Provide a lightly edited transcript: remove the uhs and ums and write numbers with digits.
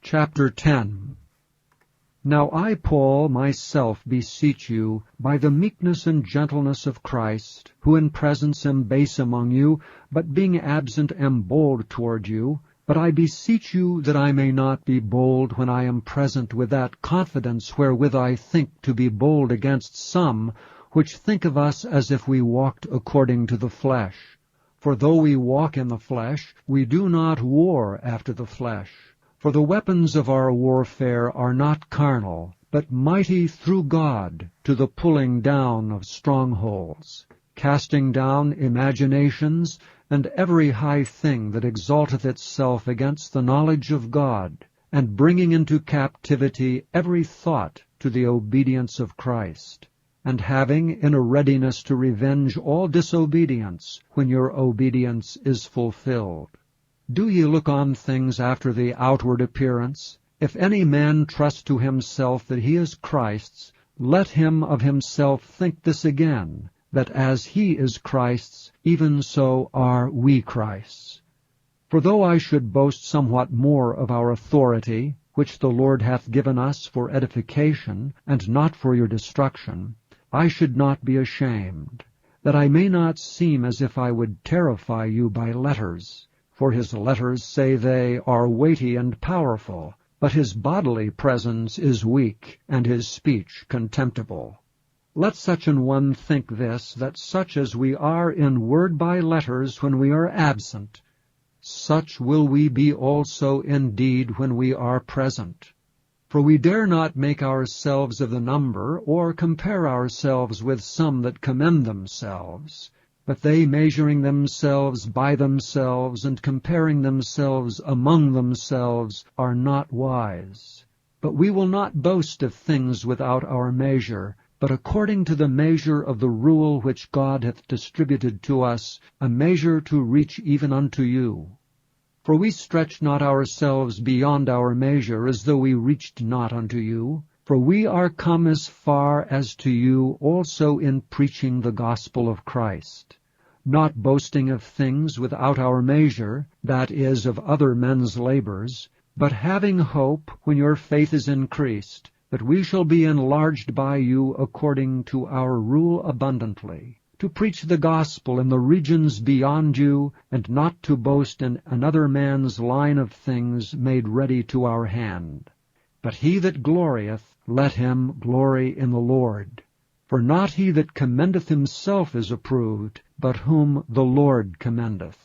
Chapter 10. Now I, Paul, myself beseech you, by the meekness and gentleness of Christ, who in presence am base among you, but being absent am bold toward you, but I beseech you that I may not be bold when I am present with that confidence wherewith I think to be bold against some, which think of us as if we walked according to the flesh. For though we walk in the flesh, we do not war after the flesh. For the weapons of our warfare are not carnal, but mighty through God to the pulling down of strongholds, casting down imaginations, and every high thing that exalteth itself against the knowledge of God, and bringing into captivity every thought to the obedience of Christ, and having in a readiness to revenge all disobedience when your obedience is fulfilled. Do ye look on things after the outward appearance? If any man trust to himself that he is Christ's, let him of himself think this again, that as he is Christ's, even so are we Christ's. For though I should boast somewhat more of our authority, which the Lord hath given us for edification, and not for your destruction, I should not be ashamed, that I may not seem as if I would terrify you by letters. For his letters, say they, are weighty and powerful, but his bodily presence is weak, and his speech contemptible. Let such an one think this, that such as we are in word by letters when we are absent, such will we be also in deed when we are present. For we dare not make ourselves of the number, or compare ourselves with some that commend themselves. But they, measuring themselves by themselves, and comparing themselves among themselves, are not wise. But we will not boast of things without our measure, but according to the measure of the rule which God hath distributed to us, a measure to reach even unto you. For we stretch not ourselves beyond our measure, as though we reached not unto you. For we are come as far as to you also in preaching the gospel of Christ, not boasting of things without our measure, that is, of other men's labors, but having hope, when your faith is increased, that we shall be enlarged by you according to our rule abundantly, to preach the gospel in the regions beyond you, and not to boast in another man's line of things made ready to our hand. But he that glorieth, let him glory in the Lord. For not he that commendeth himself is approved, but whom the Lord commendeth.